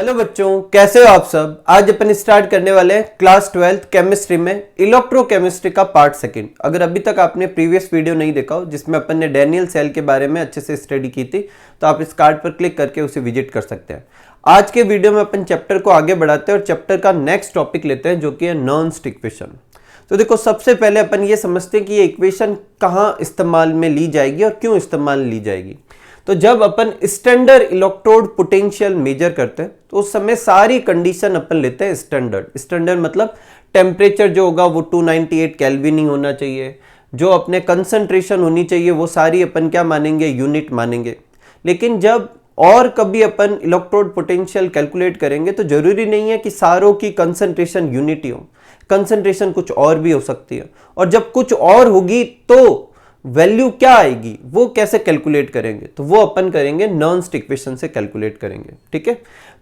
Hello बच्चों, कैसे हो आप सब। आज अपन स्टार्ट करने वाले हैं क्लास 12th केमिस्ट्री में इलेक्ट्रोकेमिस्ट्री का पार्ट सेकंड। अगर अभी तक आपने प्रीवियस वीडियो नहीं देखा हो जिसमें अपन ने डैनियल सेल के बारे में अच्छे से स्टडी की थी, तो आप इस कार्ड पर क्लिक करके उसे विजिट कर सकते हैं। आज के वीडियो में अपन चैप्टर को आगे बढ़ाते हैं और चैप्टर का नेक्स्ट टॉपिक लेते हैं जो कि है नर्न्स्ट इक्वेशन। तो देखो, सबसे पहले अपन ये समझते हैं कि ये इक्वेशन कहाँ इस्तेमाल में ली जाएगी और क्यों इस्तेमाल ली जाएगी। तो जब अपन स्टैंडर्ड इलेक्ट्रोड पोटेंशियल मेजर करते हैं तो उस समय सारी कंडीशन अपन लेते हैं स्टैंडर्ड मतलब टेम्परेचर जो होगा वो 298 केल्विन ही होना चाहिए, जो अपने कंसंट्रेशन होनी चाहिए वो सारी अपन क्या मानेंगे, यूनिट मानेंगे। लेकिन जब और कभी अपन इलेक्ट्रोड पोटेंशियल कैलकुलेट करेंगे तो जरूरी नहीं है कि सारों की कंसंट्रेशन यूनिट ही हो, कंसंट्रेशन कुछ और भी हो सकती है। और जब कुछ और होगी तो वैल्यू क्या आएगी, वो कैसे कैलकुलेट करेंगे, तो वो अपन करेंगे नर्न्स्ट इक्वेशन से कैलकुलेट करेंगे। ठीक है,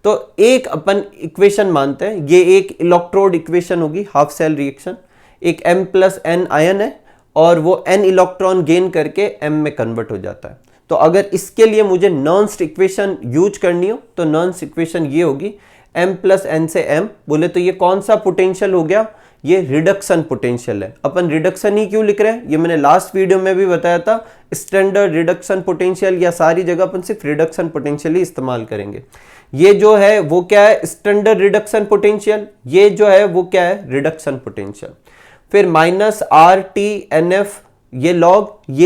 तो एक अपन इक्वेशन मानते हैं, ये एक इलेक्ट्रोड इक्वेशन होगी, हाफ सेल रिएक्शन। एक M+N आयन है और वो N इलेक्ट्रॉन गेन करके M में कन्वर्ट हो जाता है। तो अगर इसके लिए मुझे नर्न्स्ट इक्वेशन यूज करनी हो तो नर्न्स्ट इक्वेशन ये होगी, M+N से M बोले तो ये कौन सा पोटेंशियल हो गया, ये रिडक्शन पोटेंशियल है। अपन रिडक्शन ही क्यों लिख रहे हैं, ये मैंने लास्ट वीडियो में भी बताया था। स्टैंडर्ड रिडक्शन पोटेंशियल या सारी जगह अपन सिर्फ रिडक्शन पोटेंशियल ही इस्तेमाल करेंगे। ये जो है वो क्या है, स्टैंडर्ड रिडक्शन पोटेंशियल। ये जो है वो क्या है, रिडक्शन पोटेंशियल। फिर -RT/NF, ये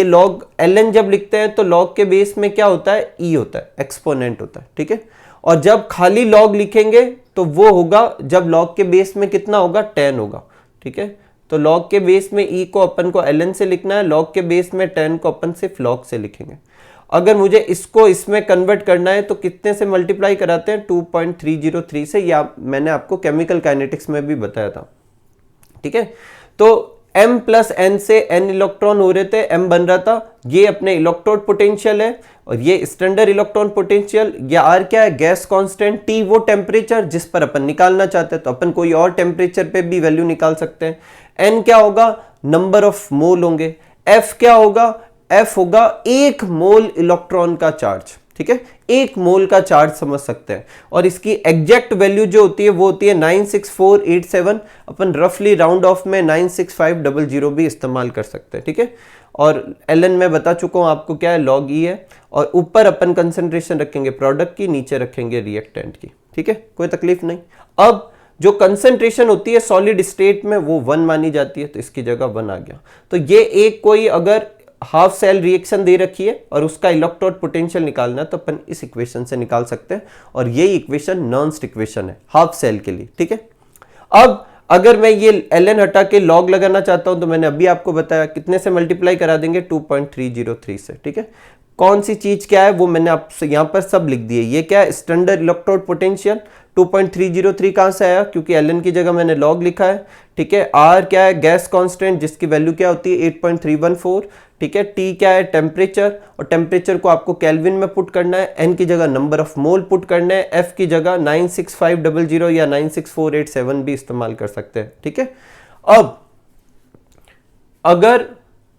लॉग ln जब लिखते हैं तो लॉग के बेस में क्या होता है, e होता है, एक्सपोनेंट होता है। ठीक है, और जब खाली लॉग लिखेंगे तो वो होगा जब लॉग के बेस में कितना होगा, 10 होगा। ठीक है, तो लॉग के बेस में e को अपन को ln से लिखना है, लॉग के बेस में 10 को अपन सिर्फ लॉग से लिखेंगे। अगर मुझे इसको इसमें कन्वर्ट करना है तो कितने से मल्टीप्लाई कराते हैं, 2.303 से, या मैंने आपको केमिकल काइनेटिक्स में भी बताया था। ठीक है, तो M+N से N इलेक्ट्रॉन हो रहे थे, M बन रहा था, ये अपने इलेक्ट्रोड पोटेंशियल है और ये स्टैंडर्ड इलेक्ट्रॉन पोटेंशियल। ये R क्या है, गैस कांस्टेंट, T वो टेम्परेचर जिस पर अपन निकालना चाहते हैं, तो अपन कोई और टेम्परेचर पे भी वैल्यू निकाल सकते हैं। N क्या होगा, नंबर ऑफ मोल होंगे। F क्या होगा, F होगा 1 मोल इलेक्ट्रॉन का चार्ज। ठीक है, 1 मोल का चार्ज समझ सकते हैं। और इसकी एग्जैक्ट वैल्यू जो होती है वो होती है 96487। अपन रफली राउंड ऑफ में 96500 भी इस्तेमाल कर सकते हैं। ठीक है, और ln में बता चुका हूं आपको क्या है, log E है। और ऊपर अपन कंसंट्रेशन रखेंगे प्रोडक्ट की, नीचे रखेंगे रिएक्टेंट की। ठीक है, कोई तकलीफ नहीं। अब जो कंसंट्रेशन होती है सॉलिड स्टेट में वो 1 मानी जाती है, तो इसकी जगह 1 आ गया। तो ये एक कोई अगर हाफ सेल रिएक्शन दे रखी है और उसका इलेक्ट्रोड पोटेंशियल निकालना है तो अपन इस इक्वेशन से निकाल सकते हैं, और ये इक्वेशन नर्न्स्ट इक्वेशन है हाफ सेल के लिए। ठीक है, अब अगर मैं ये ln हटा के log लगाना चाहता हूं तो मैंने अभी आपको बताया कितने से मल्टीप्लाई करा देंगे, 2.303 से। ठीक है, कौन सी चीज क्या है वो मैंने आपसे यहां पर सब लिख दिए। ये क्या है, स्टैंडर्ड इलेक्ट्रोड पोटेंशियल। 2.303 कहां से आया, क्योंकि ln की जगह मैंने log लिखा है। ठीक है, R क्या है, गैस कांस्टेंट जिसकी वैल्यू क्या होती है, 8.314। ठीक है, T क्या है, टेम्परेचर, और टेम्परेचर को आपको केल्विन में पुट करना है। N की जगह नंबर ऑफ मोल पुट करना है। F की जगह 96500 या 96487 भी इस्तेमाल कर सकते हैं। ठीक है, अब अगर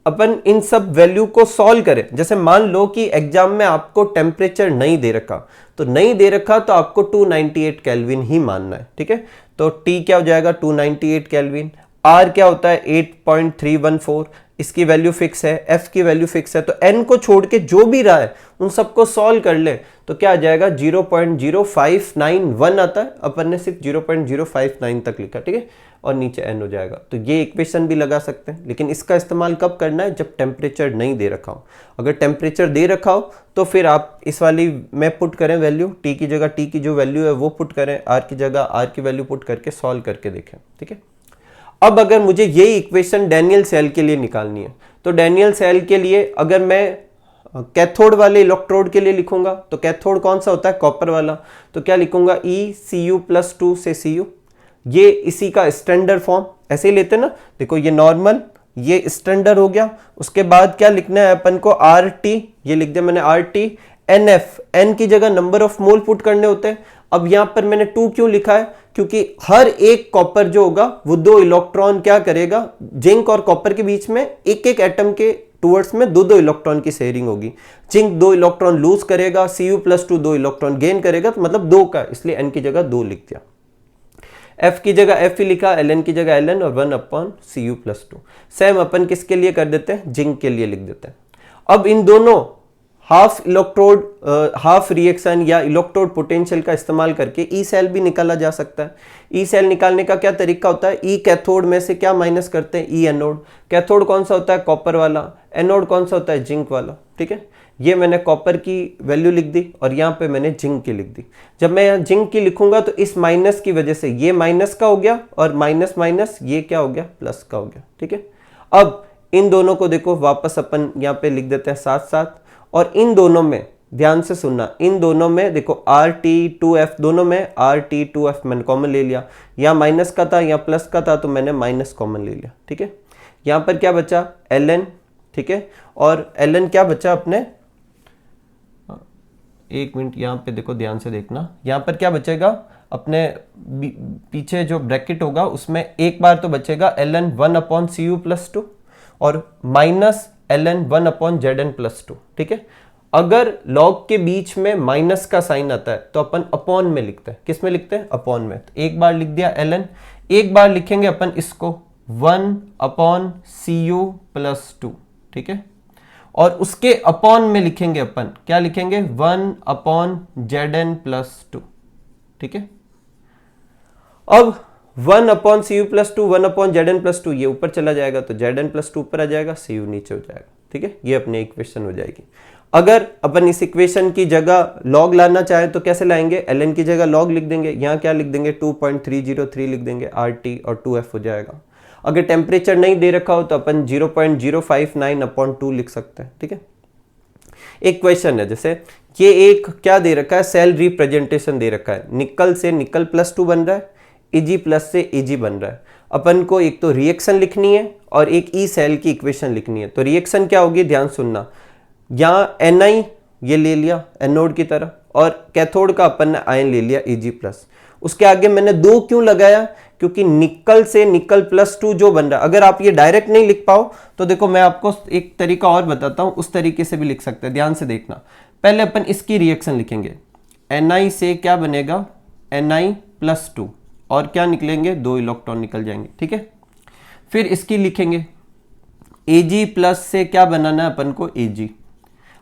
अपन इन सब वैल्यू को सॉल्व करें, जैसे मान लो कि एग्जाम में आपको टेम्परेचर नहीं दे रखा, तो नहीं दे रखा तो आपको 298 केल्विन ही मानना है। ठीक है, तो T क्या हो जाएगा, 298 केल्विन। R क्या होता है, 8.314, इसकी वैल्यू फिक्स है। F की वैल्यू फिक्स है। तो N को छोड़ के जो भी रहा है उन सबको सॉल्व कर ले तो क्या आ जाएगा, 0.0591 आता है। अपन ने सिर्फ 0.059 तक लिखा। ठीक है, और नीचे N हो जाएगा। तो ये इक्वेशन भी लगा सकते हैं, लेकिन इसका इस्तेमाल कब करना है, जब टेम्परेचर नहीं दे रखा हो। अगर टेम्परेचर दे रखा हो तो फिर आप इस वाली में पुट करें वैल्यू, T की जगह T की जो वैल्यू है वो पुट करें, R की जगह R की वैल्यू पुट करके सॉल्व करके देखें। ठीक है, अब अगर मुझे यही इक्वेशन डैनियल सेल के लिए निकालनी है तो डैनियल सेल के लिए अगर मैं कैथोड वाले इलेक्ट्रोड के लिए लिखूंगा तो कैथोड कौन सा होता है, कॉपर वाला, तो क्या लिखूंगा, ECu+2 से Cu। ये इसी का स्टैंडर्ड फॉर्म ऐसे ही लेते ना। देखो ये नॉर्मल, ये स्टैंडर्ड हो गया। उसके बाद क्या लिखना है अपन को, RT, ये लिख दिया मैंने RT। NF, N की जगह नंबर ऑफ मोल पुट करने होते हैं। अब यहां पर मैंने 2 क्यों लिखा है, क्योंकि हर एक कॉपर जो होगा वो 2 इलेक्ट्रॉन क्या करेगा, जिंक और कॉपर के बीच में एक एक एटम के टूवर्ड्स में दो इलेक्ट्रॉन की शेयरिंग होगी। जिंक 2 इलेक्ट्रॉन लूज करेगा, Cu+2 2 इलेक्ट्रॉन गेन करेगा, तो मतलब 2 का, इसलिए N की जगह 2 लिख दिया। F की जगह F ही लिखा, Ln की जगह Ln और 1/Cu+2। सेम अपन किसके लिए कर देते हैं, जिंक के लिए लिख देते हैं। अब इन दोनों हाफ इलेक्ट्रोड हाफ रिएक्शन या इलेक्ट्रोड पोटेंशियल का इस्तेमाल करके ई सेल भी निकाला जा सकता है। ई सेल निकालने का क्या तरीका होता है, ई कैथोड में से क्या माइनस करते हैं, ई एनोड। कैथोड कौन सा होता है, कॉपर वाला, एनोड कौन सा होता है, जिंक वाला। ठीक है, ये मैंने कॉपर की वैल्यू लिख दी और यहाँ पे मैंने जिंक की लिख दी। जब मैं यहाँ जिंक की लिखूंगा तो इस माइनस की वजह से ये माइनस का हो गया और माइनस माइनस ये क्या हो गया, प्लस का हो गया। ठीक है, अब इन दोनों को देखो वापस अपन यहाँ पे लिख देते हैं साथ साथ, और इन दोनों में ध्यान से सुनना, इन दोनों में देखो Rt2F, दोनों में Rt2F मैंने कॉमन ले लिया। यहाँ माइनस का था, यहाँ प्लस का था, तो मैंने माइनस कॉमन ले लिया। ठीक है, यहाँ पर क्या बचा, Ln। ठीक है, और Ln क्या बचा अपने, एक मिनट यहाँ पे देखो ध्यान से देखना, यहाँ पर क्या बचेगा अपने पीछे जो ब्रैकेट होगा उसमें एक बार तो बचेगा Ln 1/Cu+2 और माइनस Ln 1/Zn+2। ठीक है, अगर लॉग के बीच में माइनस का साइन आता है तो अपन अपॉन में लिखते हैं। किस में लिखते हैं, अपॉन में। तो एक बार लिख दिया Ln, एक बार लिखेंगे अपन इसको 1/Cu+2। ठीक है, और उसके अपॉन में लिखेंगे अपन, क्या लिखेंगे, 1/Zn+2। ठीक है, अब 1/Cu+2 1/Zn+2 ये ऊपर चला जाएगा तो Zn+2 ऊपर आ जाएगा, Cu नीचे हो जाएगा। ठीक है, ये अपनी इक्वेशन हो जाएगी। अगर अपन इस इक्वेशन की जगह लॉग लाना चाहे तो कैसे लाएंगे, Ln की जगह लॉग लिख देंगे, यहाँ क्या लिख देंगे 2.303 लिख देंगे, Rt और 2F हो जाएगा। अगर टेम्परेचर नहीं दे रखा हो तो अपन 0.059/2 लिख सकते हैं। ठीक है, एक क्वेश्चन है, जैसे ये एक क्या दे रखा है, सेल रिप्रेजेंटेशन दे रखा है, निकल से निकल +2 बन रहा है, Eg+ से Ag बन रहा है। अपन को एक तो रिएक्शन लिखनी है और एक ई सेल की इक्वेशन लिखनी है। तो रिएक्शन क्या होगी, ध्यान सुनना, यहाँ Ni ये ले लिया एनोड की तरह और कैथोड का अपन ने आयन ले लिया Ag+। उसके आगे मैंने 2 क्यों लगाया, क्योंकि निकल से निकल +2 जो बन रहा है, अगर आप ये डायरेक्ट नहीं लिख पाओ तो देखो मैं आपको एक तरीका और बताता हूं, उस तरीके से भी लिख सकते हैं। ध्यान से देखना, पहले अपन इसकी रिएक्शन लिखेंगे, Ni से क्या बनेगा, Ni+2 और क्या निकलेंगे, 2 इलेक्ट्रॉन निकल जाएंगे। ठीक है, फिर इसकी लिखेंगे Ag+ से क्या बनाना है अपन को, Ag।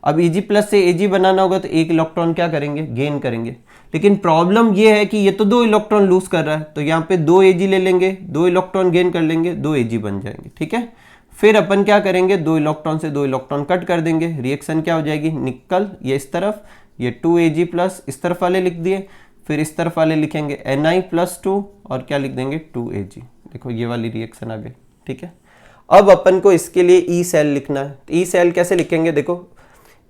अब Ag+ से Ag बनाना होगा तो 1 इलेक्ट्रॉन क्या करेंगे, गेन करेंगे। लेकिन प्रॉब्लम ये है कि ये तो 2 इलेक्ट्रॉन लूज कर रहा है, तो यहाँ पे 2 Ag ले लेंगे, 2 इलेक्ट्रॉन गेन कर लेंगे, 2 Ag बन जाएंगे। ठीक है, फिर अपन क्या करेंगे, 2 इलेक्ट्रॉन से 2 इलेक्ट्रॉन कट कर देंगे, रिएक्शन क्या हो जाएगी, निकल ये इस तरफ, ये 2Ag+ इस तरफ वाले लिख दिए, फिर इस तरफ वाले लिखेंगे Ni+2 और क्या लिख देंगे 2Ag। देखो ये वाली रिएक्शन आ गई। ठीक है, अब अपन को इसके लिए ई सेल लिखना है। ई सेल कैसे लिखेंगे, देखो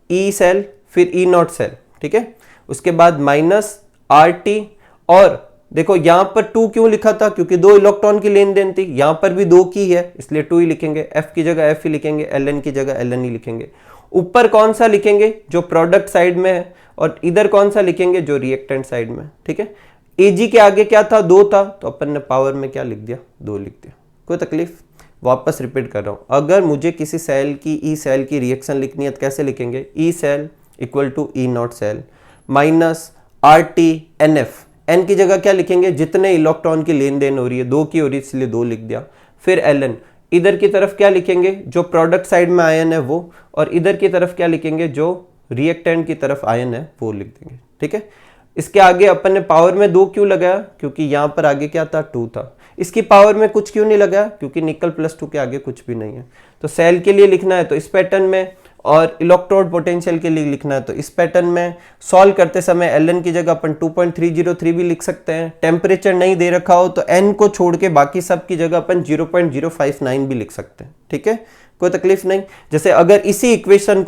ई सेल फिर E0 सेल। ठीक है, उसके बाद -RT और देखो यहाँ पर 2 क्यों लिखा था, क्योंकि 2 इलेक्ट्रॉन की लेन देन थी, यहाँ पर भी 2 की है इसलिए 2 ही लिखेंगे, F की जगह F ही लिखेंगे, Ln की जगह Ln ही लिखेंगे। ऊपर कौन सा लिखेंगे, जो प्रोडक्ट साइड में है, और इधर कौन सा लिखेंगे, जो रिएक्टेंट साइड में। ठीक है, Ag के आगे क्या था, 2 था, तो अपन ने पावर में क्या लिख दिया, 2 लिख दिया। कोई तकलीफ, वापस रिपीट कर रहा हूं, अगर मुझे किसी सेल की ई सेल की रिएक्शन लिखनी है तो कैसे लिखेंगे, E cell equal to E0 cell minus RT/NF। N की जगह क्या लिखेंगे, जितने इलेक्ट्रॉन की लेन देन हो रही है, 2 की हो रही है इसलिए 2 लिख दिया। फिर Ln, इधर की तरफ क्या लिखेंगे, जो प्रोडक्ट साइड में आयन है वो, और इधर की तरफ क्या लिखेंगे, जो रिएक्टेंट की तरफ आयन है वो लिख देंगे। ठीक है, इसके आगे अपन ने पावर में 2 क्यों लगाया, क्योंकि यहाँ पर आगे क्या था, 2 था। इसकी पावर में कुछ क्यों नहीं लगाया, क्योंकि निकल +2 के आगे कुछ भी नहीं है। तो सेल के लिए लिखना है तो इस पैटर्न में, और इलेक्ट्रोड पोटेंशियल के लिए लिखना है तो इस पैटर्न में। सॉल्व करते समय Ln की जगह अपन 2.303 भी लिख सकते हैं। टेम्परेचर नहीं दे रखा हो तो N को छोड़ के बाकी सब की जगह अपन 0.059 भी लिख सकते हैं। ठीक है, कोई तकलीफ नहीं। जैसे अगर इसी इक्वेशन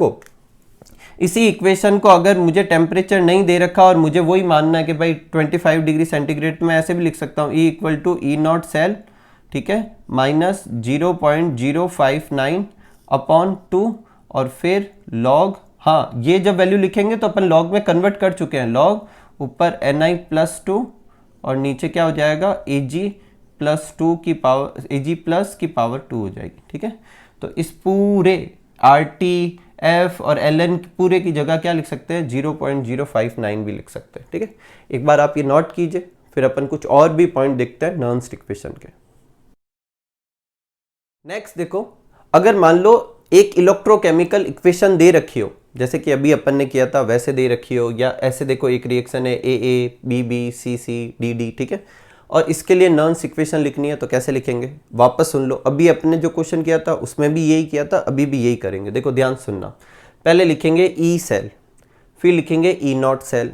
को अगर मुझे टेम्परेचर नहीं दे रखा और मुझे वही मानना है कि भाई 25 डिग्री सेंटीग्रेड में, ऐसे भी लिख सकता हूँ, E = E0 सेल, ठीक है, -0.059/2 और फिर लॉग, हाँ ये जब वैल्यू लिखेंगे तो अपन लॉग में कन्वर्ट कर चुके हैं, लॉग ऊपर Ni+2 और नीचे क्या हो जाएगा, Ag+ की पावर 2 हो जाएगी। ठीक है, तो इस पूरे आर टी एफ और एल एन पूरे की जगह क्या लिख सकते हैं 0.059 भी लिख सकते हैं। ठीक है, एक बार आप ये नोट कीजिए, फिर अपन कुछ और भी पॉइंट देखते हैं नॉन्स्ट इक्वेशन के। नेक्स्ट देखो, अगर मान लो एक इलेक्ट्रोकेमिकल इक्वेशन दे रखी हो, जैसे कि अभी अपन ने किया था वैसे दे रखी हो, या ऐसे देखो एक रिएक्शन है A B B C C D D, ठीक है, और इसके लिए नॉन्स्ट इक्वेशन लिखनी है तो कैसे लिखेंगे, वापस सुन लो। अभी अपने जो क्वेश्चन किया था उसमें भी यही किया था, अभी भी यही करेंगे। देखो ध्यान सुनना, पहले लिखेंगे ई सेल, फिर लिखेंगे ई नॉट सेल,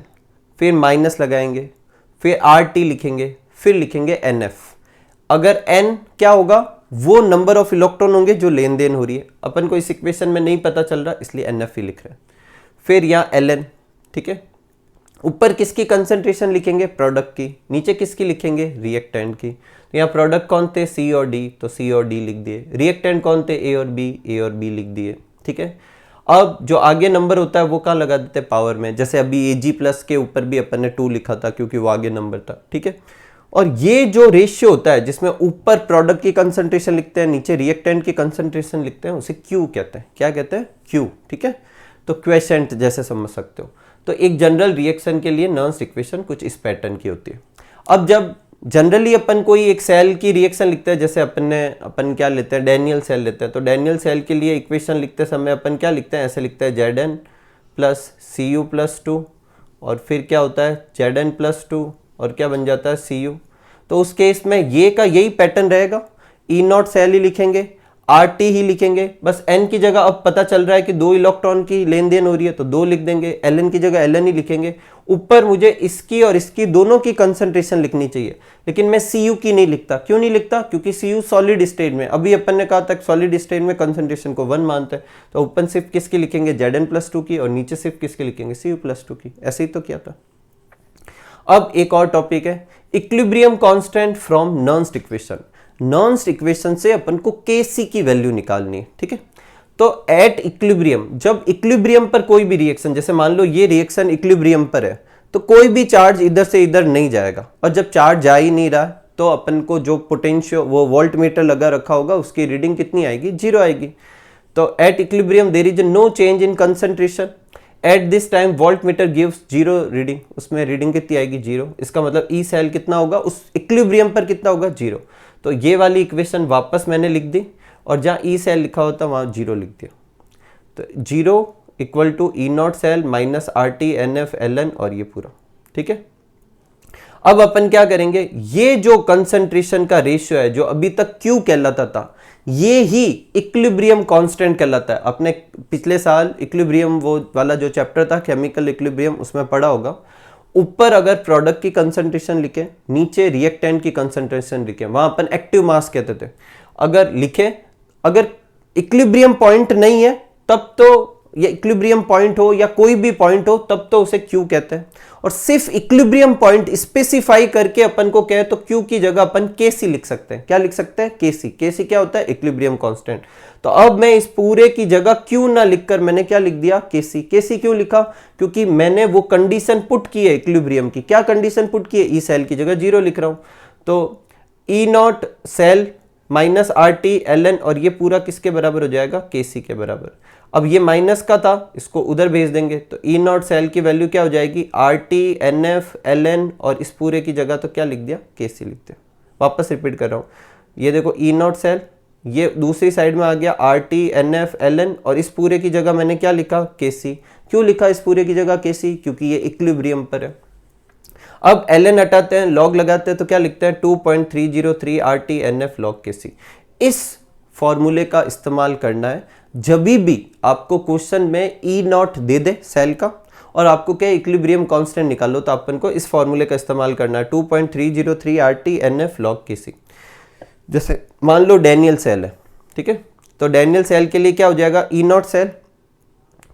फिर माइनस लगाएंगे, फिर आर टी लिखेंगे, फिर लिखेंगे एन एफ। अगर एन क्या होगा, वो नंबर ऑफ इलेक्ट्रॉन होंगे जो लेन देन हो रही है, अपन को इस इक्वेशन में नहीं पता चल रहा इसलिए एन एफ ही लिख रहे हैं। फिर यहाँ एल एन, ठीक है, ऊपर किसकी कंसंट्रेशन लिखेंगे, प्रोडक्ट की, नीचे किसकी लिखेंगे, रिएक्टेंट की। तो यहाँ प्रोडक्ट कौन थे, सी और डी, तो सी और डी लिख दिए। रिएक्टेंट कौन थे, ए और बी लिख दिए। ठीक है, अब जो आगे नंबर होता है वो कहाँ लगा देते हैं, पावर में। जैसे अभी एजी प्लस के ऊपर भी अपन ने 2 लिखा था क्योंकि वो आगे नंबर था। ठीक है, और ये जो रेशियो होता है जिसमें ऊपर प्रोडक्ट की कंसंट्रेशन लिखते हैं, नीचे रिएक्टेंट की कंसंट्रेशन लिखते हैं, उसे क्यू कहते हैं। क्या कहते हैं, क्यू। ठीक है, तो क्वेशेंट जैसे समझ सकते हो। तो एक जनरल रिएक्शन के लिए नॉन्स्ट इक्वेशन कुछ इस पैटर्न की होती है। अब जब जनरली अपन कोई एक सेल की रिएक्शन लिखते हैं, जैसे अपन क्या लेते हैं, डैनियल सेल लेते हैं, तो डैनियल सेल के लिए इक्वेशन लिखते समय अपन क्या लिखते हैं, ऐसे लिखते हैं Zn प्लस Cu प्लस 2, और फिर क्या होता है Zn प्लस 2, और क्या बन जाता है Cu। तो उस केस में ये का यही पैटर्न रहेगा, ई नॉट सेल ही लिखेंगे, आर टी ही लिखेंगे, बस एन की जगह अब पता चल रहा है कि 2 इलेक्ट्रॉन की लेन देन हो रही है तो 2 लिख देंगे, एल एन की जगह एल एन ही लिखेंगे। ऊपर मुझे इसकी और इसकी दोनों की कंसंट्रेशन लिखनी चाहिए, लेकिन मैं सी यू की नहीं लिखता। क्यों नहीं लिखता, क्योंकि सी यू सॉलिड स्टेट में, अभी अपन ने कहा था सॉलिड स्टेट में कंसंट्रेशन को 1 मानते हैं, तो ऊपर सिर्फ किसकी लिखेंगे, Zn प्लस 2 की, और नीचे सिर्फ किसकी लिखेंगे, Cu प्लस 2 की। ऐसे ही तो किया था। अब एक और टॉपिक है equilibrium constant from Nernst equation. Nernst equation से अपन को Kc की वैल्यू निकालनी है। ठीक है, तो एट इक्विलिब्रियम, जब इक्विलिब्रियम पर कोई भी रिएक्शन, जैसे मान लो ये रिएक्शन इक्विलिब्रियम पर है, तो कोई भी चार्ज इधर से इधर नहीं जाएगा, और जब चार्ज जा ही नहीं रहा तो अपन को जो पोटेंशियल वो वोल्ट मीटर लगा रखा होगा उसकी रीडिंग कितनी आएगी, 0 आएगी। तो at equilibrium there is no change in concentration, at this time voltmeter gives 0 reading, उसमें रीडिंग कितनी आएगी, 0। इसका मतलब ई सेल कितना होगा, उस इक्विलिब्रियम पर कितना होगा, 0। तो ये वाली इक्वेशन वापस मैंने लिख दी, और जहाँ ई सेल लिखा होता वहाँ 0 लिख दिया। तो 0 equal to E not cell minus R T N F L N, और ये पूरा। ठीक है, अब अपन क्या करेंगे, ये जो कंसंट्रेशन का रेशियो है जो अभी तक क्यू कहलाता था, ये ही इक्विलिब्रियम कांस्टेंट कहलाता है। अपने पिछले साल इक्विलिब्रियम वो वाला जो चैप्टर था केमिकल इक्विलिब्रियम, उसमें पढ़ा होगा। ऊपर अगर प्रोडक्ट की कंसंट्रेशन लिखे, नीचे रिएक्टेंट की कंसंट्रेशन लिखे, वहां अपन एक्टिव मास कहते थे। अगर लिखे, अगर इक्विलिब्रियम पॉइंट नहीं है तब तो, या इक्विलिब्रियम पॉइंट हो या कोई भी पॉइंट हो, तब तो उसे क्यू कहते हैं। और सिर्फ इक्विलिब्रियम पॉइंट स्पेसिफाई करके अपन को कहे तो क्यू की जगह अपन Kc लिख सकते हैं। क्या लिख सकते हैं, Kc। Kc क्या होता है, इक्विलिब्रियम कांस्टेंट। तो अब मैं इस पूरे की जगह क्यू ना लिखकर मैंने क्या लिख दिया, Kc। Kc क्यों लिखा, क्योंकि मैंने वो कंडीशन पुट की है इक्विलिब्रियम की। क्या कंडीशन पुट की है, ई सेल की जगह 0 लिख रहा हूं, तो E not cell minus R T L N, और ये पूरा किसके बराबर हो जाएगा, Kc के बराबर। अब ये माइनस का था, इसको उधर भेज देंगे, तो ई नॉट सेल की वैल्यू क्या हो जाएगी, R T N F L N, और इस पूरे की जगह तो क्या लिख दिया, Kc लिख दिया। वापस रिपीट कर रहा हूँ, ये देखो ई नॉट सेल, ये दूसरी साइड में आ गया R T N F L N, और इस पूरे की जगह मैंने क्या लिखा, Kc। क्यों लिखा इस पूरे की जगह Kc, क्योंकि ये इक्विलिब्रियम पर है। अब एल एन हटाते हैं, लॉग लगाते हैं, तो क्या लिखते हैं 2.303 R T N F log Kc। इस फॉर्मूले का इस्तेमाल करना है जब भी आपको क्वेश्चन में ई नॉट दे दे सेल का, और आपको क्या इक्विलिब्रियम कांस्टेंट निकालो, तो अपन को इस फॉर्मूले का इस्तेमाल करना है 2.303 R T N F log Kc। जैसे मान लो डैनियल सेल है, ठीक है, तो डैनियल सेल के लिए क्या हो जाएगा, ई नॉट सेल,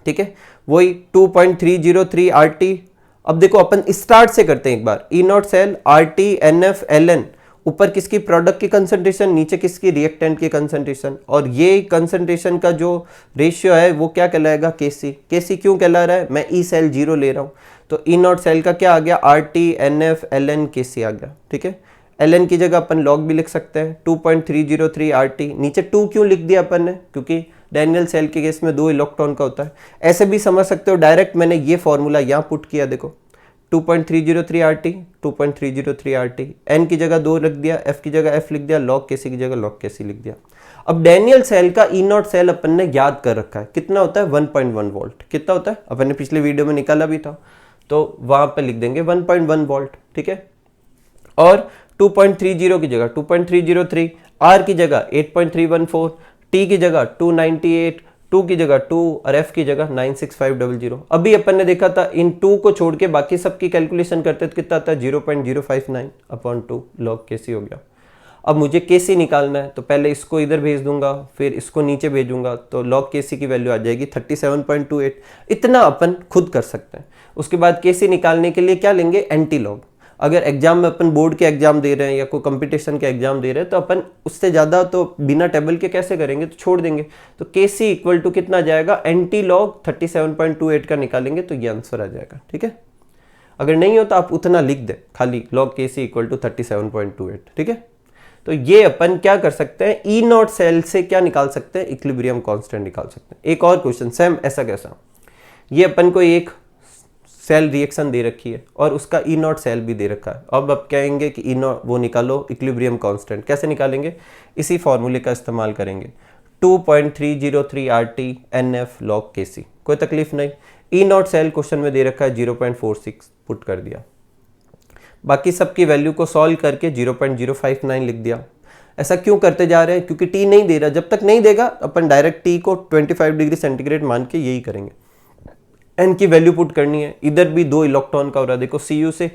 ठीक है, वही 2.303 आर टी। अब देखो अपन स्टार्ट से करते हैं एक बार, E not cell R T N F L N, ऊपर किसकी प्रोडक्ट की कंसंट्रेशन, नीचे किसकी रिएक्टेंट की कंसंट्रेशन, और ये कंसंट्रेशन का जो रेशियो है वो क्या कहलाएगा, Kc। Kc क्यों कहला रहा है, मैं ई सेल 0 ले रहा हूं, तो ई नॉट सेल का क्या आ गया, R T N F L N Kc आ गया। ठीक है, ln की जगह अपन log भी लिख सकते हैं 2.303 RT। नीचे 2 क्यों लिख दिया अपन ने, क्योंकि डैनियल सेल के केस में 2 इलेक्ट्रॉन का होता है। ऐसे भी समझ सकते हो, डायरेक्ट मैंने ये फॉर्मूला यहाँ पुट किया, देखो 2.303 RT 2.303 RT, n की जगह 2 रख दिया, f की जगह f लिख दिया, log Kc की जगह log Kc लिख दिया। अब डैनियल सेल का ई नॉट सेल अपन ने याद कर रखा है, कितना होता है 1.1 वोल्ट। कितना होता है अपन ने पिछले वीडियो में निकाला भी था, तो वहां पे लिख देंगे 1.1 वोल्ट, ठीक है। और 2.30 की जगह 2.303, R की जगह 8.314, T की जगह 298, 2 की जगह 2 और F की जगह 96500। अभी अपन ने देखा था इन 2 को छोड़ के बाकी सबकी कैलकुलेशन करते तो कितना आता है 0.059 अपॉन 2 log Kc हो गया। अब मुझे Kc निकालना है, तो पहले इसको इधर भेज दूंगा, फिर इसको नीचे भेजूंगा, तो log Kc की वैल्यू आ जाएगी 37.28। इतना अपन खुद कर सकते हैं। उसके बाद Kc निकालने के लिए क्या लेंगे, एंटी लॉग। अगर एग्जाम में अपन बोर्ड के एग्जाम दे रहे हैं या कोई कंपटीशन के एग्जाम दे रहे हैं, तो अपन उससे ज़्यादा तो बिना टेबल के कैसे करेंगे, तो छोड़ देंगे। तो Kc इक्वल टू कितना जाएगा, एंटी लॉग 37.28 का निकालेंगे तो ये आंसर आ जाएगा, ठीक है। अगर नहीं हो तो आप उतना लिख दें, खाली log Kc इक्वल टू 37.28, ठीक है। तो ये अपन क्या कर सकते हैं, ई नॉट सेल से क्या निकाल सकते हैं, इक्विलिब्रियम कांस्टेंट निकाल सकते हैं। एक और क्वेश्चन सेम ऐसा कैसा, ये अपन को एक सेल रिएक्शन दे रखी है और उसका ई नॉट सेल भी दे रखा है। अब कहेंगे कि ई नॉट वो निकालो इक्विलिब्रियम कांस्टेंट, कैसे निकालेंगे, इसी फॉर्मूले का इस्तेमाल करेंगे 2.303 RT NF log Kc। कोई तकलीफ नहीं, ई नॉट सेल क्वेश्चन में दे रखा है 0.46 पुट कर दिया, बाकी सबकी वैल्यू को सॉल्व करके 0.059 लिख दिया। ऐसा क्यों करते जा रहे हैं, क्योंकि टी नहीं दे रहा, जब तक नहीं देगा अपन डायरेक्ट टी को 25 डिग्री सेंटीग्रेड मान के यही करेंगे। एन की वैल्यू पुट करनी है, इधर भी 2 इलेक्ट्रॉन का हो रहा है, देखो Cu से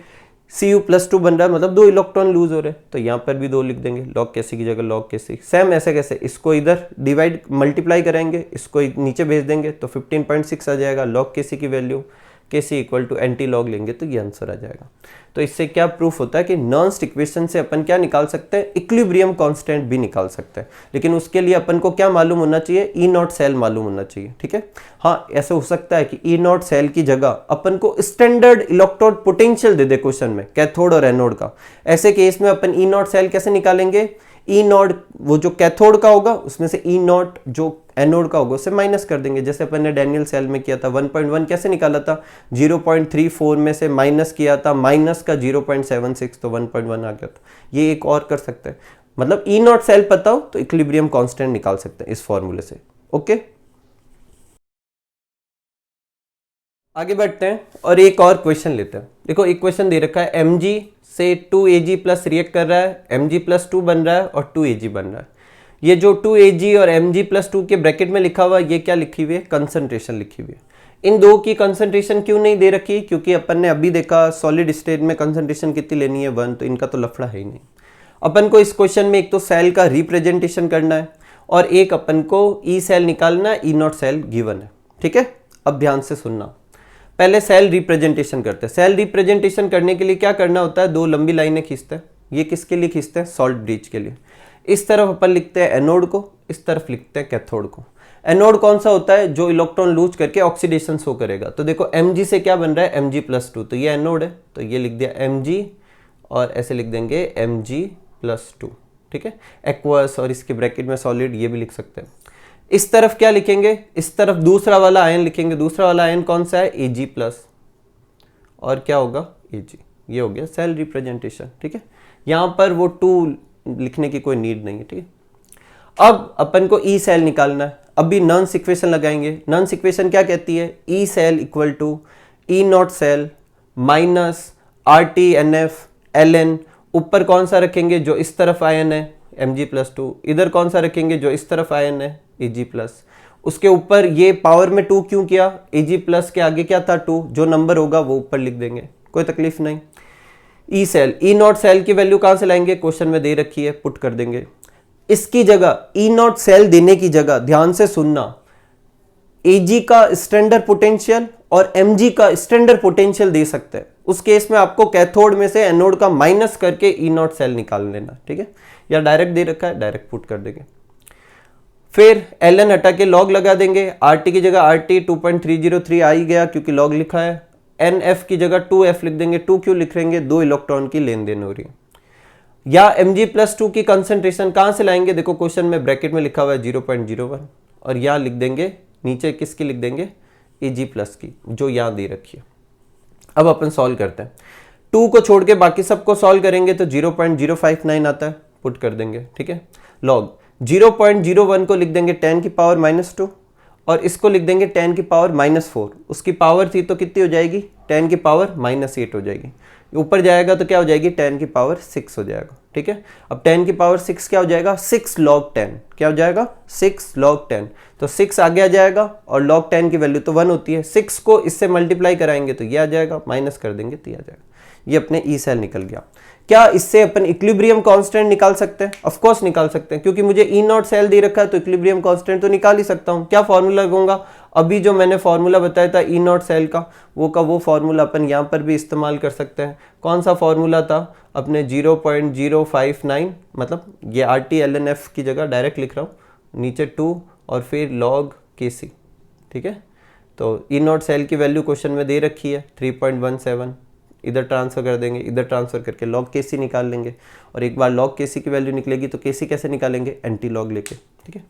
Cu+2 बन रहा है, मतलब 2 इलेक्ट्रॉन लूज हो रहे हैं, तो यहाँ पर भी 2 लिख देंगे, log Kc की जगह log Kc। सेम ऐसे कैसे, इसको इधर डिवाइड मल्टीप्लाई करेंगे, इसको नीचे भेज देंगे तो 15.6 आ जाएगा log Kc की value, Kc equal to antilog लेंगे तो ये आंसर आ जाएगा। तो इससे क्या प्रूफ होता है कि नॉन्स्ट इक्वेशन से अपन क्या निकाल सकते हैं, इक्विलिब्रियम कांस्टेंट भी निकाल सकते हैं। लेकिन उसके लिए अपन को क्या मालूम होना चाहिए, ई नॉट सेल मालूम होना चाहिए, ठीक है। हाँ, ऐसा हो सकता है कि ई नॉट सेल की जगह अपन को स्टैंडर्ड इलेक्ट्रोड पोटेंशियल दे दे क्वेश्चन में, कैथोड और एनोड का। ऐसे केस में अपन ई नॉट सेल कैसे निकालेंगे, ई नॉट वो जो कैथोड का होगा उसमें से ई नॉट जो एनोड का होगा उससे माइनस कर देंगे, जैसे अपन ने डैनियल सेल में किया था। 1.1 कैसे निकाला था, 0.34 में से माइनस किया था, माइनस का 0.76 तो 1.1 आ गया था। ये एक और कर सकते हैं, मतलब ई नॉट सेल पता हो तो इक्विलिब्रियम कांस्टेंट निकाल सकते हैं इस फॉर्मूले से। ओके, आगे बढ़ते हैं और एक और क्वेश्चन लेते हैं। देखो एक क्वेश्चन दे रखा है, Mg से 2Ag प्लस रिएक्ट कर रहा है, Mg+2 बन रहा है और 2Ag बन रहा है। ये जो 2Ag और Mg+2 के ब्रैकेट में लिखा हुआ, ये क्या लिखी हुई है, कंसंट्रेशन लिखी हुई है। इन दो की कंसंट्रेशन क्यों नहीं दे रखी, क्योंकि अपन ने अभी देखा सॉलिड स्टेट में कंसंट्रेशन कितनी लेनी है 1, तो इनका तो लफड़ा है ही नहीं। अपन को इस क्वेश्चन में एक तो सेल का रिप्रेजेंटेशन करना है और एक अपन को ई सेल निकालना है, ई नॉट सेल गिवन है, ठीक है। अब ध्यान से सुनना, पहले सेल रिप्रेजेंटेशन करते हैं। सेल रिप्रेजेंटेशन करने के लिए क्या करना होता है, 2 लंबी लाइनें खींचते हैं। ये किसके लिए खींचते हैं, सॉल्ट ब्रिज के लिए। इस तरफ अपन लिखते हैं एनोड को, इस तरफ लिखते हैं कैथोड को। एनोड कौन सा होता है, जो इलेक्ट्रॉन लूज करके ऑक्सीडेशन शो करेगा। तो देखो Mg से क्या बन रहा है, Mg+2, तो ये एनोड है, तो ये लिख दिया Mg और ऐसे लिख देंगे Mg+2, ठीक है। एक्वस और इसके ब्रैकेट में सॉलिड, ये भी लिख सकते हैं। इस तरफ क्या लिखेंगे, इस तरफ दूसरा वाला आयन लिखेंगे। दूसरा वाला आयन कौन सा है, Ag+, और क्या होगा Ag। ये हो गया सेल रिप्रेजेंटेशन, ठीक है। यहां पर वो 2 लिखने की कोई नीड नहीं है, ठीक है। अब अपन को ई सेल निकालना है। अभी नॉन्स इक्वेशन लगाएंगे। नॉन्स इक्वेशन क्या कहती है, E cell equal to E not cell minus RT/NF ln, ऊपर कौन सा रखेंगे, जो इस तरफ आयन है Mg+2, इधर कौन सा रखेंगे, जो इस तरफ आयन है Ag+। उसके ऊपर ये पावर में 2 क्यों किया, Ag+ के आगे क्या था 2, जो नंबर होगा वो ऊपर लिख देंगे, कोई तकलीफ नहीं। E cell, E not cell की वैल्यू कहां से लाएंगे, क्वेश्चन में दे रखी है, पुट कर देंगे। इसकी जगह ई नॉट सेल देने की जगह ध्यान से सुनना, Ag का स्टैंडर्ड पोटेंशियल और Mg का स्टैंडर्ड पोटेंशियल दे सकते हैं। उस केस में आपको कैथोड में से एनोड का माइनस करके ई नॉट सेल निकाल लेना, ठीक है। या डायरेक्ट दे रखा है, डायरेक्ट पुट कर देंगे। फिर ln हटा के log लगा देंगे। RT की जगह RT 2.303 आ ही गया क्योंकि log लिखा है। NF की जगह 2F लिख देंगे। 2 क्यों लिख लेंगे, 2 इलेक्ट्रॉन की लेन देन हो रही है। या Mg+2 की कंसंट्रेशन कहां से लाएंगे, देखो क्वेश्चन में ब्रैकेट में लिखा हुआ है 0.01 और यहां लिख देंगे नीचे किसकी लिख देंगे, Ag+ की, जो यहां दे रखी है। अब अपन सॉल्व करते हैं, 2 को छोड़ के बाकी सबको सॉल्व करेंगे तो 0.059 आता है, पुट कर देंगे, ठीक है। लॉग 0.01 को लिख देंगे 10 की पावर -2 और इसको लिख देंगे 10 की पावर -4, उसकी पावर थी तो कितनी हो जाएगी, 10 की पावर -8 हो जाएगी, ऊपर जाएगा तो क्या हो जाएगी, 10 की पावर 6 हो जाएगा, ठीक है। अब 10 की पावर 6 क्या हो जाएगा, 6 log 10, क्या हो जाएगा, 6 log 10, तो 6 आगे आ जाएगा और log 10 की वैल्यू तो 1 होती है, 6 को इससे मल्टीप्लाई कराएंगे तो ये आ जाएगा, माइनस कर देंगे तो ये आ जाएगा, ये अपने ई सेल निकल गया। क्या इससे अपन इक्विलिब्रियम कांस्टेंट निकाल सकते हैं, ऑफ कोर्स निकाल सकते हैं, क्योंकि मुझे ई नॉट सेल दे रखा है तो इक्विलिब्रियम कांस्टेंट तो निकाल ही सकता हूं। क्या फॉर्मूला लगूंगा, अभी जो मैंने फॉर्मूला बताया था ई नॉट सेल का वो फॉर्मूला अपन यहां पर भी इस्तेमाल कर सकते हैं। कौन सा फॉर्मूला था, अपने 0.059, मतलब ये RT/ln/f की जगह डायरेक्ट लिख रहा हूं, नीचे 2 और फिर log Kc, ठीक है। तो ई नॉट सेल की वैल्यू क्वेश्चन में दे रखी है 3.17, इधर ट्रांसफर कर देंगे, इधर ट्रांसफर करके log Kc निकाल लेंगे और एक बार log Kc की वैल्यू निकलेगी तो Kc कैसे निकालेंगे, एंटी लॉग लेके, ठीक है।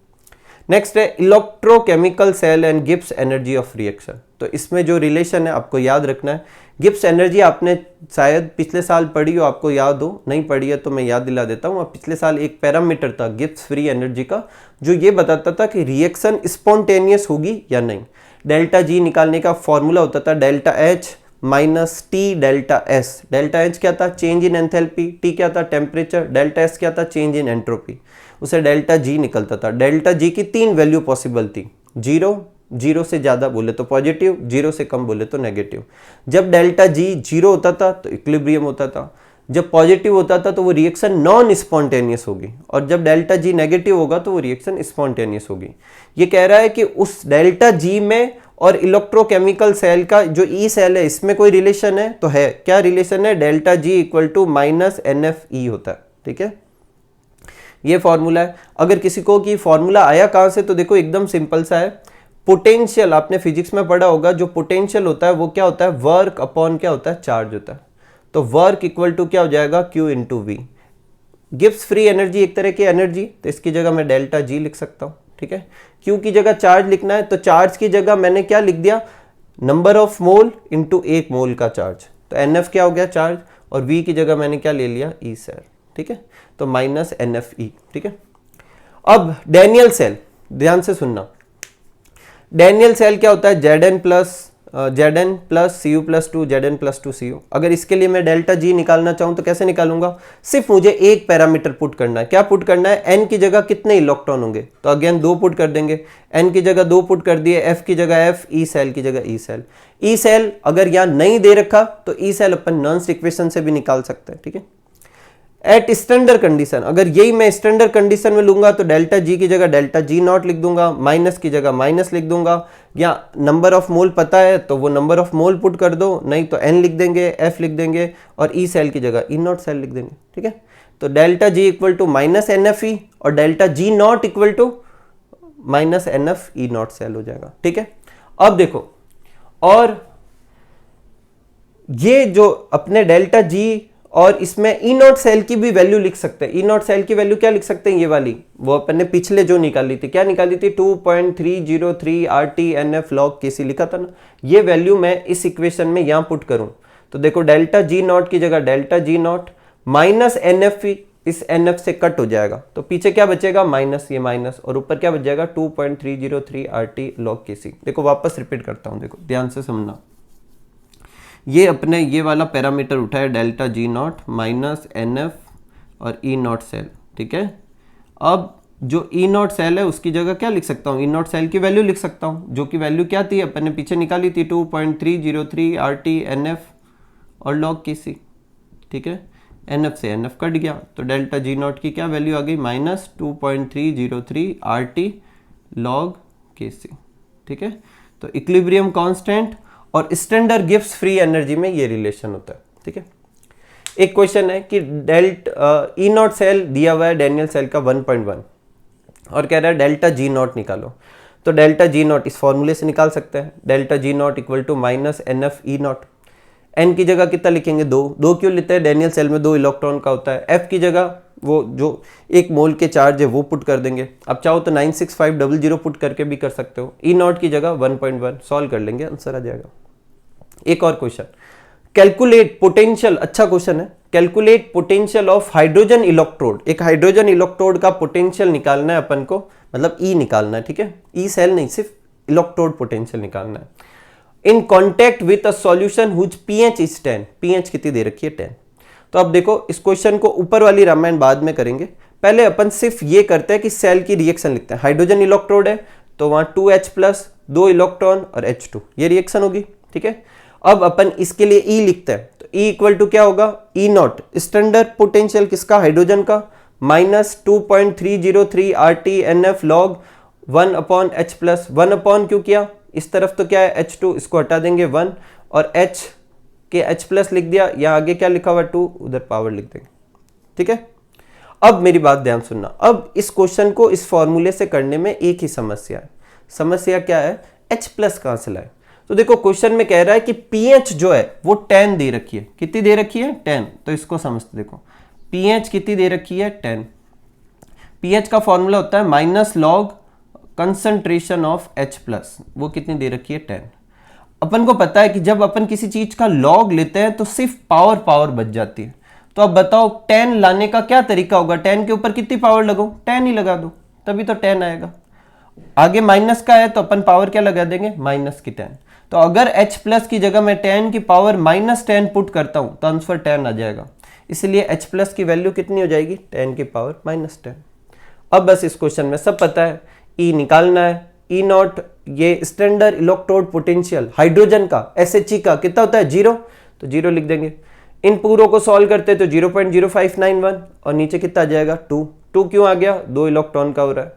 नेक्स्ट है electrochemical cell and Gibbs energy of reaction. तो इसमें जो रिलेशन है आपको याद रखना है, गिब्स एनर्जी आपने शायद पिछले साल पढ़ी हो, आपको याद हो, नहीं पढ़ी है तो मैं याद दिला देता हूँ। पिछले साल एक पैरामीटर था गिब्स फ्री एनर्जी का, जो ये बताता था कि रिएक्शन स्पॉन्टेनियस होगी या नहीं। डेल्टा जी निकालने का फॉर्मूला होता था delta H minus T delta S. Delta H क्या था, चेंज इन एंथैल्पी, टी क्या था, टेम्परेचर, डेल्टा एस क्या था, चेंज इन एंट्रोपी, उसे डेल्टा जी निकलता था। डेल्टा जी की 3 वैल्यू पॉसिबल थी, 0 से ज़्यादा बोले तो पॉजिटिव, 0 से कम बोले तो नेगेटिव। जब डेल्टा जी 0 होता था तो इक्विलिब्रियम होता था, जब पॉजिटिव होता था तो वो रिएक्शन नॉन स्पॉन्टेनियस होगी, और जब डेल्टा जी नेगेटिव होगा तो वो रिएक्शन स्पॉन्टेनियस होगी। ये कह रहा है कि उस डेल्टा जी में और इलेक्ट्रोकेमिकल सेल का जो ई सेल है इसमें कोई रिलेशन है, तो है। क्या रिलेशन है, delta G equal to -NFE होता है, ठीक है। ये फॉर्मूला है। अगर किसी को कि फॉर्मूला आया कहां से, तो देखो एकदम सिंपल सा है, पोटेंशियल, आपने फिजिक्स में पढ़ा होगा, जो पोटेंशियल होता है वो क्या होता है, वर्क अपॉन क्या होता है, चार्ज होता है। तो वर्क इक्वल टू क्या हो जाएगा, Q into V. Gibbs free energy एक तरह की एनर्जी, तो इसकी जगह मैं डेल्टा जी लिख सकता हूं, ठीक है। Q की जगह चार्ज लिखना है तो चार्ज की जगह मैंने क्या लिख दिया, नंबर ऑफ मोल इंटू 1 मोल का चार्ज, तो NF क्या हो गया, चार्ज, और V की जगह मैंने क्या ले लिया, ई सेल, ठीक है। तो -NFE, ठीक है। अब डैनियल सेल, ध्यान से सुनना, डैनियल सेल क्या होता है, Zn प्लस Cu+2 Zn+2Cu। अगर इसके लिए मैं डेल्टा जी निकालना चाहूं तो कैसे निकालूंगा, सिर्फ मुझे एक पैरामीटर पुट करना है। क्या पुट करना है, n की जगह कितने इलेक्ट्रॉन होंगे, तो अगेन 2 पुट कर देंगे, n की जगह 2 पुट कर दिए, f की जगह f, ई सेल की जगह ई सेल। ई सेल अगर यहां नहीं दे रखा तो ई सेल अपन नर्न्स इक्वेशन से भी निकाल सकते हैं, ठीक है। एट स्टैंडर्ड कंडीशन, अगर यही मैं स्टैंडर्ड कंडीशन में लूंगा तो डेल्टा जी की जगह डेल्टा जी नॉट लिख दूंगा, माइनस की जगह माइनस लिख दूंगा, या नंबर ऑफ मोल पता है तो वो नंबर ऑफ मोल पुट कर दो, नहीं तो n लिख देंगे, f लिख देंगे, और ई सेल की जगह ई नॉट सेल लिख देंगे, ठीक है। तो delta G equal to -NFE और delta G naught equal to -NFE naught cell हो जाएगा, ठीक है। अब देखो, और ये जो अपने डेल्टा जी और इसमें ई नॉट सेल की भी वैल्यू लिख सकते हैं। ई नॉट सेल की वैल्यू क्या लिख सकते हैं, ये वाली, वो अपन ने पिछले जो निकाली थी, क्या निकाली थी, 2.303 RT/NF log Kc लिखा था ना। ये वैल्यू मैं इस इक्वेशन में यहां पुट करूं तो देखो डेल्टा जी नॉट की जगह delta G not minus NFE, इस NF से कट हो जाएगा तो पीछे क्या बचेगा, माइनस, ये माइनस, और ऊपर क्या बच जाएगा, 2.303 RT log Kc। देखो वापस रिपीट करता हूं, देखो ध्यान से समझना, ये अपने ये वाला पैरामीटर उठा है delta G not minus NF और ई नॉट सेल, ठीक है। अब जो ई नॉट सेल है उसकी जगह क्या लिख सकता हूँ, ई नॉट सेल की वैल्यू लिख सकता हूँ, जो कि वैल्यू क्या थी, अपन ने पीछे निकाली थी, 2.303 RT/NF और log Kc, ठीक है। NF से NF कट गया तो डेल्टा जी नॉट की क्या वैल्यू आ गई, -2.303 RT log Kc, ठीक है। तो इक्विलिब्रियम कांस्टेंट और स्टैंडर्ड गिब्स फ्री एनर्जी में ये रिलेशन होता है, ठीक है। एक क्वेश्चन है कि ई नॉट सेल दिया हुआ है डैनियल सेल का 1.1 और कह रहा है डेल्टा जी नॉट निकालो, तो डेल्टा जी नॉट इस फॉर्मूले से निकाल सकते हैं, delta G naught equal to -NFE naught. N की जगह कितना लिखेंगे 2, 2 क्यों लेते हैं, डैनियल सेल में 2 इलेक्ट्रॉन का होता है। F की जगह वो जो 1 मोल के चार्ज है वो पुट कर देंगे। अब चाहो तो 96500 पुट करके भी कर सकते हो। E नॉट की जगह 1.1 सॉल्व कर लेंगे, आंसर आ जाएगा। एक और क्वेश्चन, कैलकुलेट पोटेंशियल, अच्छा क्वेश्चन है। Calculate potential of hydrogen electrode. एक हाइड्रोजन इलेक्ट्रोड का पोटेंशियल निकालना है अपन को, मतलब ई निकालना है, ठीक है। ई सेल नहीं, सिर्फ इलेक्ट्रोड पोटेंशियल निकालना है। In contact with a solution whose pH is 10, pH कितनी दे रखी है 10। तो अब देखो इस क्वेश्चन को ऊपर वाली रामायण बाद में करेंगे, पहले अपन सिर्फ ये करते हैं कि सेल की रिएक्शन लिखते हैं। हाइड्रोजन इलेक्ट्रोड है तो वहां 2H+, 2 इलेक्ट्रॉन और H2, ये रिएक्शन होगी, ठीक है। अब अपन इसके लिए E लिखते हैं, तो E इक्वल टू क्या होगा, E नॉट स्टैंडर्ड पोटेंशियल किसका, हाइड्रोजन का, -2.303 RT/NF log 1/H+। 1 क्यों किया, इस तरफ तो क्या है H2, इसको हटा देंगे 1 और H के H+ लिख दिया, यहाँ आगे क्या लिखा हुआ 2, उधर पावर लिख देंगे, ठीक है। अब मेरी बात ध्यान सुनना, अब इस क्वेश्चन को इस फॉर्मूले से करने में एक ही समस्या है। समस्या क्या है, H+ कहां से लाए। तो देखो क्वेश्चन में कह रहा है कि pH जो है वो 10 दे रखी है, कितनी दे रखी है 10। तो इसको समझते, देखो pH कितनी दे रखी है 10। pH का फॉर्मूला होता है -log कंसंट्रेशन ऑफ H+, वो कितनी दे रखी है 10। अपन को पता है कि जब अपन किसी चीज का लॉग लेते हैं तो सिर्फ पावर बच जाती है। तो अब बताओ 10 लाने का क्या तरीका होगा, 10 के ऊपर कितनी पावर लगाओ, 10 ही लगा दो, तभी तो 10 आएगा। आगे माइनस का है तो अपन पावर क्या लगा देंगे, माइनस की 10। तो अगर H+ की जगह मैं 10 की पावर -10 पुट करता हूं तो आंसर 10 आ जाएगा। इसलिए H+ की वैल्यू कितनी हो जाएगी, 10 की पावर -10। अब बस इस क्वेश्चन में सब पता है, E निकालना है। E नॉट ये स्टैंडर्ड इलेक्ट्रोड पोटेंशियल हाइड्रोजन का, SHE का कितना होता है 0, तो 0 लिख देंगे। इन पूरों को सॉल्व करते तो 0.0591 और नीचे कितना आ जाएगा 2। 2 क्यों आ गया, 2 इलेक्ट्रॉन का हो रहा है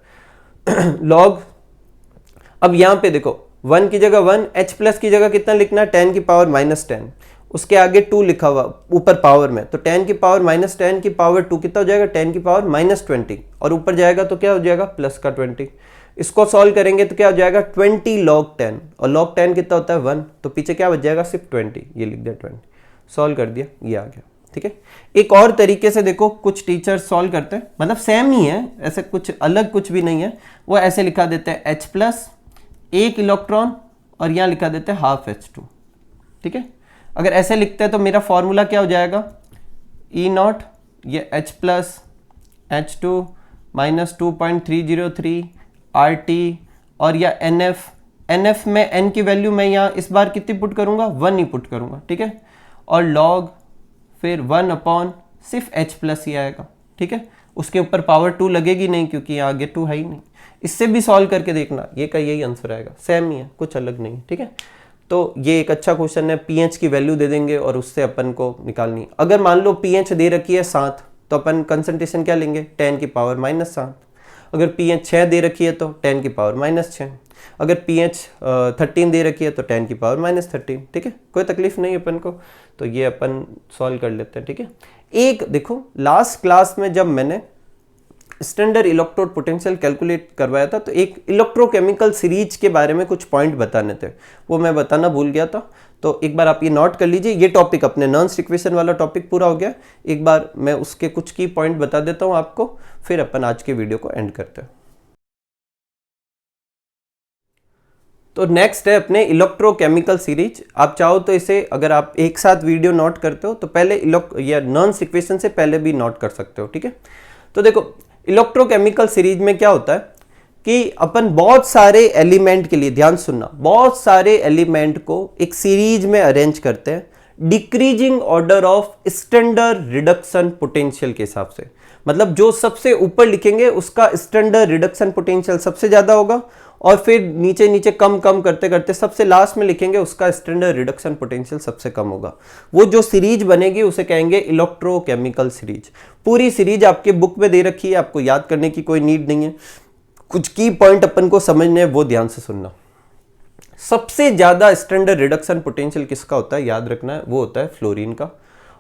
लॉग। अब यहां पे देखो 1 की जगह 1, H+ की जगह कितना लिखना है 10 की पावर -10, उसके आगे 2 लिखा हुआ ऊपर पावर में, तो 10 की पावर -10 की पावर 2 कितना हो जाएगा 10 की पावर -20, और ऊपर जाएगा तो क्या हो जाएगा प्लस का 20। इसको सॉल्व करेंगे तो क्या हो जाएगा 20 log 10, और log 10 कितना होता है 1, तो पीछे क्या बच जाएगा सिर्फ 20, ये लिख दिया 20। सॉल्व कर दिया, ये आ गया, ठीक है। एक और तरीके से देखो कुछ टीचर्स सॉल्व करते हैं, मतलब सेम ही है, ऐसे कुछ अलग कुछ भी नहीं है। वो ऐसे लिखा देते हैं H+, 1 इलेक्ट्रॉन और यहाँ लिखा देते हैं हाफ H2, ठीक है। अगर ऐसे लिखते हैं तो मेरा फॉर्मूला क्या हो जाएगा, E नॉट ये H+ H2 -2.303 RT और या NF में N की वैल्यू मैं यहाँ इस बार कितनी पुट करूंगा 1 ही पुट करूंगा, ठीक है। और log फिर 1 सिर्फ H+ ही आएगा, ठीक है। उसके ऊपर पावर 2 लगेगी नहीं क्योंकि यहाँ आगे 2 है ही नहीं। इससे भी सॉल्व करके देखना, ये का यही आंसर आएगा, सेम ही है, कुछ अलग नहीं, ठीक है। तो ये एक अच्छा क्वेश्चन है, pH की वैल्यू दे देंगे और उससे अपन को निकालनी। अगर मान लो pH दे रखी है 7 तो अपन कंसंट्रेशन क्या लेंगे 10 की पावर -7। अगर pH 6 दे रखी है तो 10 की पावर -6। अगर pH 13 दे रखी है तो 10 की पावर -13, ठीक है। कोई तकलीफ नहीं अपन को, तो ये अपन सॉल्व कर लेते हैं, ठीक है। एक देखो लास्ट क्लास में जब मैंने स्टैंडर्ड इलेक्ट्रोड पोटेंशियल कैलकुलेट करवाया था तो एक इलेक्ट्रोकेमिकल सीरीज के बारे में कुछ पॉइंट बताने थे, वो मैं बताना भूल गया था। तो एक बार आप ये नोट कर लीजिए, ये टॉपिक अपने नॉन्स इक्वेशन वाला टॉपिक पूरा हो गया। एक बार मैं उसके कुछ की पॉइंट बता देता हूँ आपको, फिर अपन आज के वीडियो को एंड करते हैं। तो नेक्स्ट है अपने इलेक्ट्रोकेमिकल सीरीज। आप चाहो तो इसे अगर आप एक साथ वीडियो नोट करते हो तो पहले या नॉन्स इक्वेशन से पहले भी नोट कर सकते हो, ठीक है। तो देखो इलेक्ट्रोकेमिकल सीरीज में क्या होता है कि अपन बहुत सारे एलिमेंट के लिए, ध्यान सुनना, बहुत सारे एलिमेंट को एक सीरीज में अरेंज करते हैं decreasing order of standard reduction potential के हिसाब से। मतलब जो सबसे ऊपर लिखेंगे उसका स्टैंडर्ड रिडक्शन पोटेंशियल सबसे ज्यादा होगा, और फिर नीचे नीचे कम कम करते करते सबसे लास्ट में लिखेंगे उसका स्टैंडर्ड रिडक्शन पोटेंशियल सबसे कम होगा। वो जो सीरीज बनेगी उसे कहेंगे इलेक्ट्रोकेमिकल सीरीज। पूरी सीरीज आपके बुक में दे रखी है, आपको याद करने की कोई नीड नहीं है। कुछ की पॉइंट अपन को समझने हैं, वो ध्यान से सुनना। सबसे ज्यादा स्टैंडर्ड रिडक्शन पोटेंशियल किसका होता है याद रखना है, वो होता है फ्लोरीन का,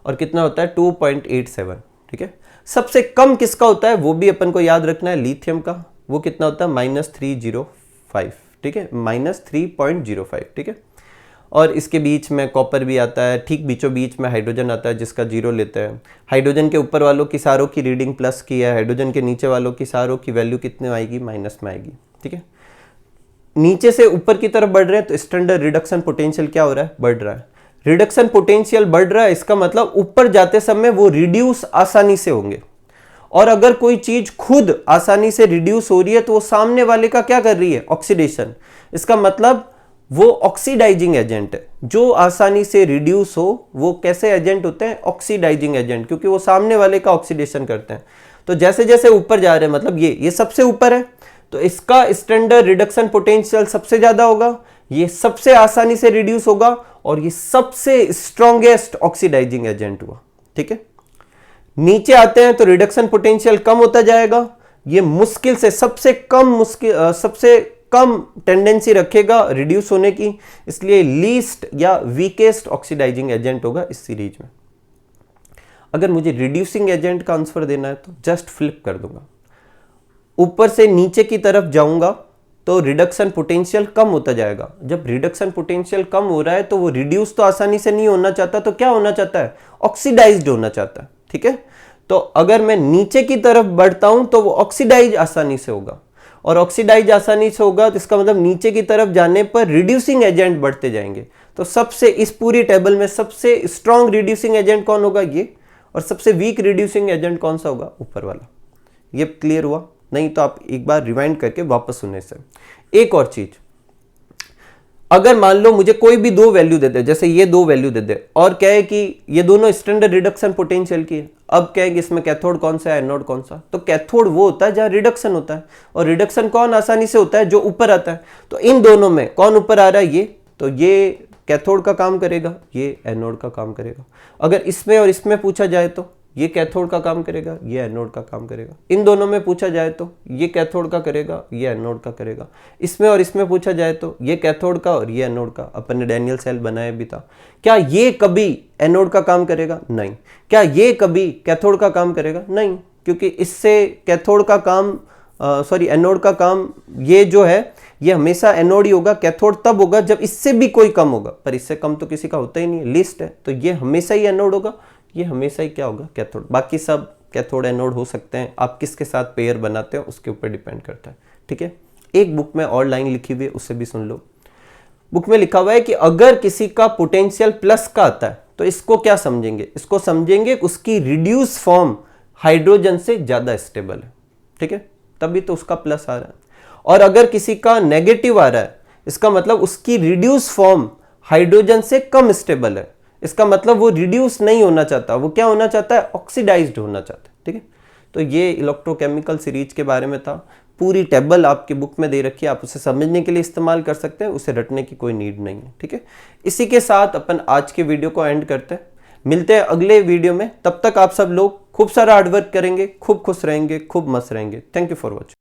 और कितना होता है 2.87, ठीक है। सबसे कम किसका होता है वो भी अपन को याद रखना है, लिथियम का, वो कितना होता है -305, ठीक है, -3.05, ठीक है। और इसके बीच में कॉपर भी आता है, ठीक बीचों बीच में हाइड्रोजन आता है जिसका 0 लेते हैं। हाइड्रोजन के ऊपर वालों की सारों की रीडिंग प्लस की है, हाइड्रोजन के नीचे वालों की सारों की वैल्यू कितने आएगी, माइनस में आएगी। ठीक है, नीचे से ऊपर की तरफ बढ़ रहे हैं तो स्टैंडर्ड रिडक्शन पोटेंशियल क्या हो रहा है, बढ़ रहा है। रिडक्शन पोटेंशियल बढ़ रहा है, इसका मतलब ऊपर जाते समय वो रिड्यूस आसानी से होंगे। और अगर कोई चीज खुद आसानी से रिड्यूस हो रही है तो वो सामने वाले का क्या कर रही है, ऑक्सीडेशन। इसका मतलब वो ऑक्सीडाइजिंग एजेंट है। जो आसानी से रिड्यूस हो वो कैसे एजेंट होते हैं, ऑक्सीडाइजिंग एजेंट, क्योंकि वो सामने वाले का ऑक्सीडेशन करते हैं। तो जैसे जैसे ऊपर जा रहे हैं, मतलब ये सबसे ऊपर है तो इसका स्टैंडर्ड रिडक्शन पोटेंशियल सबसे ज्यादा होगा, ये सबसे आसानी से रिड्यूस होगा और ये सबसे स्ट्रॉन्गेस्ट ऑक्सीडाइजिंग एजेंट हुआ। ठीक है, नीचे आते हैं तो रिडक्शन पोटेंशियल कम होता जाएगा, ये मुश्किल से सबसे कम टेंडेंसी रखेगा रिड्यूस होने की, इसलिए लीस्ट या वीकेस्ट ऑक्सीडाइजिंग एजेंट होगा इस सीरीज में। अगर मुझे रिड्यूसिंग एजेंट का आंसर देना है तो जस्ट फ्लिप कर दूंगा, ऊपर से नीचे की तरफ जाऊंगा तो रिडक्शन पोटेंशियल कम होता जाएगा। जब रिडक्शन पोटेंशियल कम हो रहा है तो वो रिड्यूस तो आसानी से नहीं होना चाहता, तो क्या होना चाहता है, ऑक्सीडाइज्ड होना चाहता है। ठीक है, तो अगर मैं नीचे की तरफ बढ़ता हूं तो वो ऑक्सीडाइज आसानी से होगा, और ऑक्सीडाइज आसानी से होगा तो इसका मतलब नीचे की तरफ जाने पर रिड्यूसिंग एजेंट बढ़ते जाएंगे। तो सबसे इस पूरी टेबल में सबसे स्ट्रॉन्ग रिड्यूसिंग एजेंट कौन होगा, ये, और सबसे वीक रिड्यूसिंग एजेंट कौन सा होगा, ऊपर वाला। ये क्लियर हुआ? नहीं तो आप एक बार रिवाइंड करके वापस सुनने से। एक और चीज, अगर मान लो मुझे कोई भी दो वैल्यू दे दे, जैसे ये दो वैल्यू दे दे और कहे कि ये दोनों स्टैंडर्ड रिडक्शन पोटेंशियल की है, अब कहेंगे इसमें कैथोड कौन सा है, एनोड कौन सा। तो कैथोड वो होता है जहां रिडक्शन होता है, और रिडक्शन कौन आसानी से होता है, जो ऊपर आता है। तो इन दोनों में कौन ऊपर आ रहा है, ये, तो ये कैथोड का काम करेगा, ये एनोड का काम करेगा। अगर इसमें और इसमें पूछा जाए तो ये कैथोड का काम करेगा, ये एनोड का काम करेगा। इन दोनों में पूछा जाए तो ये कैथोड का करेगा, ये एनोड का करेगा। इसमें और इसमें पूछा जाए तो ये कैथोड का और ये एनोड का। अपन ने डैनियल सेल बनाया भी था। क्या ये कभी एनोड का काम करेगा? नहीं। क्या ये कभी कैथोड का काम करेगा? नहीं, क्योंकि इससे कैथोड का काम एनोड का काम, ये जो है ये हमेशा एनोड ही होगा। कैथोड तब होगा जब इससे भी कोई कम होगा, पर इससे कम तो किसी का होता ही नहीं, लिस्ट है। तो ये हमेशा ही एनोड होगा, ये हमेशा ही क्या होगा, कैथोड। बाकी सब कैथोड एनोड हो सकते हैं, आप किसके साथ पेयर बनाते हो उसके ऊपर डिपेंड करता है। ठीक है, एक बुक में और लाइन लिखी हुई है, उससे भी सुन लो। बुक में लिखा हुआ है कि अगर किसी का पोटेंशियल प्लस का आता है तो इसको क्या समझेंगे, इसको समझेंगे उसकी रिड्यूस फॉर्म हाइड्रोजन से ज्यादा स्टेबल है। ठीक है, तभी तो उसका प्लस आ रहा है। और अगर किसी का नेगेटिव आ रहा है, इसका मतलब उसकी रिड्यूस फॉर्म हाइड्रोजन से कम स्टेबल है। इसका मतलब वो रिड्यूस नहीं होना चाहता, वो क्या होना चाहता है, ऑक्सीडाइज्ड होना चाहता है। ठीक है, तो ये इलेक्ट्रोकेमिकल सीरीज के बारे में था। पूरी टेबल आपकी बुक में दे रखी है, आप उसे समझने के लिए इस्तेमाल कर सकते हैं, उसे रटने की कोई नीड नहीं है। ठीक है, इसी के साथ अपन आज के वीडियो को एंड करते हैं। मिलते हैं अगले वीडियो में, तब तक आप सब लोग खूब सारा हार्डवर्क करेंगे, खूब खुश रहेंगे, खूब मस्त रहेंगे। Thank you for watching.